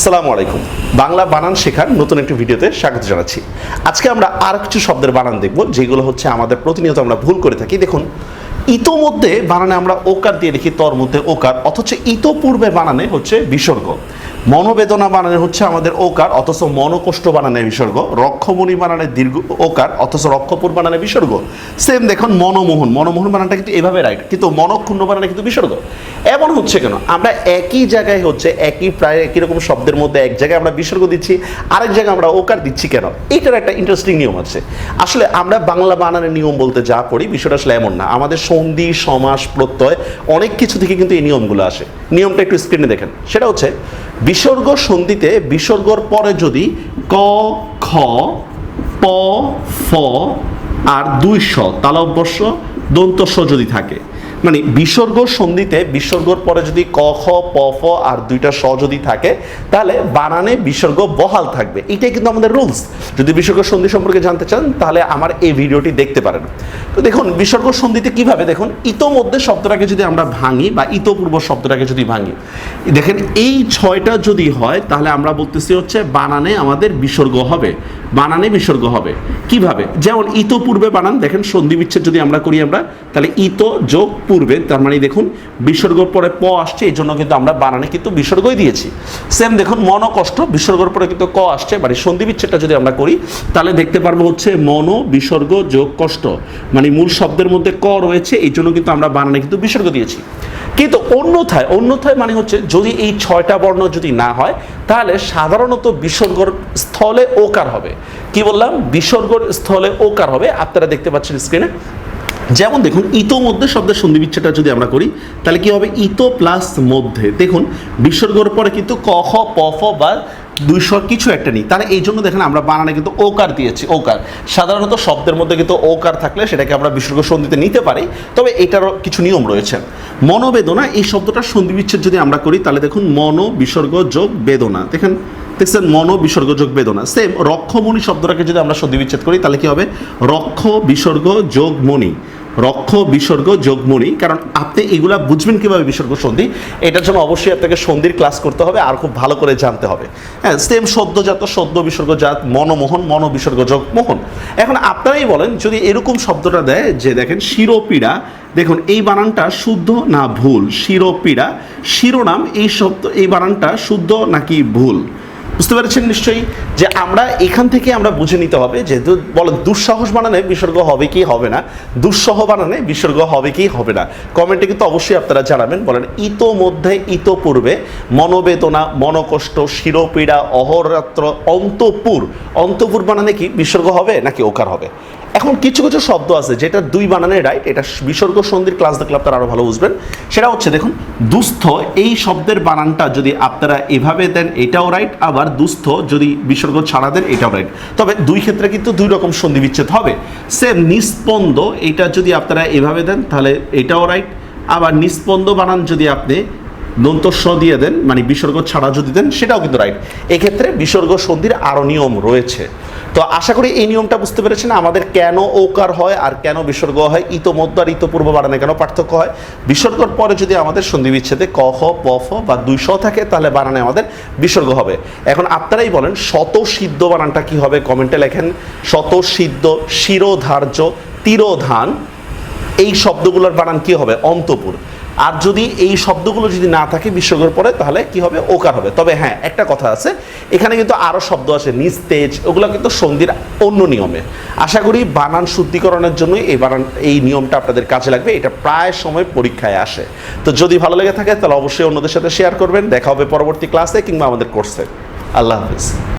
আসসালামু আলাইকুম। বাংলা বানান শেখার নতুন একটি ভিডিওতে স্বাগত জানাচ্ছি। আজকে আমরা আর কিছু শব্দের বানান দেখব যেগুলো হচ্ছে আমাদের প্রতিনিয়ত আমরা ভুল করে থাকি। দেখুন, ইতোমধ্যে বানানে আমরা ওকার দিয়ে লিখি, তর মধ্যে ওকার, অথচ ইতোপূর্বে বানানে হচ্ছে বিসর্গ। মনোবেদনা বানানে হচ্ছে আমাদের ওকার, অথচ মনোকষ্ট বানানে বিসর্গ। রক্ষমণি বানানে দীর্ঘ ওকার, অথচ রক্ষপুর বানানে বিসর্গ। সেম দেখুন, মনমোহন, মনমোহন বানানটা কিন্তু এভাবে রাইট, কিন্তু মনক্ষুণ্ণ বানানে কিন্তু বিসর্গ। এমন হচ্ছে কেন? আমরা একই জায়গায় হচ্ছে প্রায় একই রকম শব্দের মধ্যে এক জায়গায় আমরা বিসর্গ দিচ্ছি, আরেক জায়গায় আমরা ওকার দিচ্ছি কেন? এইটার একটা ইন্টারেস্টিং নিয়ম আছে। আসলে আমরা বাংলা বানানের নিয়ম বলতে যা পড়ি, বিষয়টা আসলে এমন না। আমাদের সন্ধি, সমাস, প্রত্যয় অনেক কিছু থেকে কিন্তু এই নিয়মগুলো আসে। নিয়মটা একটু স্ক্রিনে দেখেন। সেটা হচ্ছে বিসর্গ সন্ধিতে বিসর্গর পরে যদি ক, খ, প, ফ আর দুই স, তালব্য স, দন্ত স যদি থাকে, মানে বিসর্গ সন্ধিতে বিসর্গর পরে যদি ক, খ, প, ফ আর দুইটা স যদি থাকে, তাহলে বানানে বিসর্গ বহাল থাকবে। এটাই কিন্তু আমাদের রুলস। যদি বিসর্গ সন্ধি সম্পর্কে জানতে চান তাহলে আমার এই ভিডিওটি দেখতে পারেন। তো দেখুন, বিসর্গ সন্ধিতে কিভাবে, দেখুন, ইতোমধ্যে শব্দটাকে যদি আমরা ভাঙি বা ইতোপূর্ব শব্দটাকে যদি ভাঙি, দেখেন এই ছয়টা যদি হয় তাহলে আমরা বলতেছি হচ্ছে বানানে আমাদের বিসর্গ হবে, বানানে বিসর্গ হবে। কিভাবে? যেমন ইতোপূর্বে বানান, দেখেন সন্ধি বিচ্ছেদ যদি আমরা করি, আমরা তাহলে ইত যোগ পূর্বে, তার মানে দেখুন বিসর্গর পরে প আসছে, এই জন্য কিন্তু আমরা বানানে কিন্তু বিসর্গই দিয়েছি। সেম দেখুন, মনকষ্ট, বিসর্গর পরে কিন্তু ক আসছে, মানে সন্ধি বিচ্ছেদটা যদি আমরা করি তাহলে দেখতে পারবো হচ্ছে মন বিসর্গ যোগ কষ্ট, মানে মূল শব্দের মধ্যে ক রয়েছে, এই জন্য কিন্তু আমরা বানানে কিন্তু বিসর্গ দিয়েছি। কিন্তু অন্যথায় মানে হচ্ছে যদি এই ছয়টা বর্ণ যদি না হয় তাহলে সাধারণত বিসর্গর স্থলে ওকার হবে। কি বললাম? বিসর্গর স্থলে ওকার হবে। আপনারা দেখতে পাচ্ছেন স্ক্রিনে। যেমন দেখুন, ইতোমধ্যে শব্দের সন্ধি বিচ্ছেদটা যদি আমরা করি তাহলে কি হবে? ইতো প্লাস মধ্যে, দেখুন বিসর্গর পরে কিন্তু ক, খ, প, ফ বা দুই স্বর কিছু একটা নেই, তাহলে এই জন্য দেখেন আমরা বানানে কিন্তু ওকার দিয়েছি। ওকার সাধারণত শব্দের মধ্যে কিন্তু ওকার থাকলে সেটাকে আমরা বিসর্গ সন্ধিতে নিতে পারি, তবে এটারও কিছু নিয়ম রয়েছে। মনোবেদনা, এই শব্দটার সন্ধি বিচ্ছেদ যদি আমরা করি তাহলে দেখুন মনো বিসর্গ যোগ বেদনা, দেখেন দেখছেন, মনো বিসর্গ যোগ বেদনা। সেম রক্ষমণি শব্দটাকে যদি আমরা সন্ধি বিচ্ছেদ করি তাহলে কি হবে? রক্ষ বিসর্গ যোগ মণি, রক্ষ বিসর্গ যোগ মণি। কারণ আপনি এগুলা বুঝবেন কিভাবে বিসর্গ সন্ধি, এটার জন্য অবশ্যই আপনাকে সন্ধির ক্লাস করতে হবে আর খুব ভালো করে জানতে হবে। হ্যাঁ, সেম সদ্যজাত, সদ্য বিসর্গ জাত, মনমোহন, মন বিসর্গ যোগ মোহন। এখন আপনারাই বলেন, যদি এরকম শব্দটা দেয় যে দেখেন শিরোপীড়া, দেখুন এই বানানটা শুদ্ধ না ভুল? শিরোপীড়া, শিরোনাম, এই শব্দ, এই বানানটা শুদ্ধ নাকি ভুল? বুঝতে পেরেছেন নিশ্চয়ই যে আমরা এখান থেকে আমরা বুঝে নিতে হবে যে বলেন দুঃসাহস বানানে বিসর্গ হবে কি হবে না, দুঃসহ বানানে বিসর্গ হবে কি হবে না। কমেন্টে কিন্তু অবশ্যই আপনারা জানাবেন। বলেন ইতোমধ্যে, ইতোপূর্বে, মনোবেদনা, মনকষ্ট, শিরোপীড়া, অহরাত্র, অন্তপুর, অন্তপুর বানানে কি বিসর্গ হবে নাকি ওকার হবে? এখন কিছু কিছু শব্দ আছে যেটা দুই বানানে রাইট, এটা বিসর্গ সন্ধির ক্লাস দেখলে আপনারা আরো ভালো বুঝবেন। সেটা হচ্ছে দেখুন, দুস্থ, এই শব্দের বানানটা যদি আপনারা এভাবে দেন এটাও রাইট, আবার দুস্থ যদি বিসর্গ ছাড়া দেন এটাও রাইট, তবে দুই ক্ষেত্রে কিন্তু দুই রকম সন্ধি বিচ্ছেদ হবে। সেম নিস্পন্দ, এটা যদি আপনারা এভাবে দেন তাহলে এটাও রাইট, আবার নিস্পন্দ বানান যদি আপনি দন্ত স দিয়ে দেন, মানে বিসর্গ ছাড়া যদি দেন, সেটাও কিন্তু রাইট। এক্ষেত্রে বিসর্গ সন্ধির আরও নিয়ম রয়েছে। তো আশা করি এই নিয়মটা বুঝতে পেরেছেন আমাদের কেন ওকার হয় আর কেন বিসর্গ হয়, ইতোমধ্য আর ইতোপূর্ব বানানে কেন পার্থক্য হয়। বিসর্গর পরে যদি আমাদের সন্ধি বিচ্ছেদে ক, খ, প, ফ বা দুই স থাকে তাহলে বানানে আমাদের বিসর্গ হবে। এখন আপনারাই বলেন শতসিদ্ধ বানানটা কি হবে? কমেন্টে লেখেন। শতসিদ্ধ, শিরোধার্য, তিরোধান, এই শব্দগুলোর বানান কি হবে? অন্তপুর। আর যদি এই শব্দগুলো যদি না থাকে বিসর্গের পরে তাহলে কি হবে? ওকার হবে। তবে হ্যাঁ, একটা কথা আছে, এখানে কিন্তু আরও শব্দ আছে, নিস্তেজ, ওগুলো কিন্তু সন্ধির অন্য নিয়মে। আশা করি বানান শুদ্ধিকরণের জন্যই এই নিয়মটা আপনাদের কাজে লাগবে। এটা প্রায় সময় পরীক্ষায় আসে। তো যদি ভালো লেগে থাকে তাহলে অবশ্যই অন্যদের সাথে শেয়ার করবেন। দেখা হবে পরবর্তী ক্লাসে কিংবা আমাদের কোর্সে। আল্লাহ হাফিজ।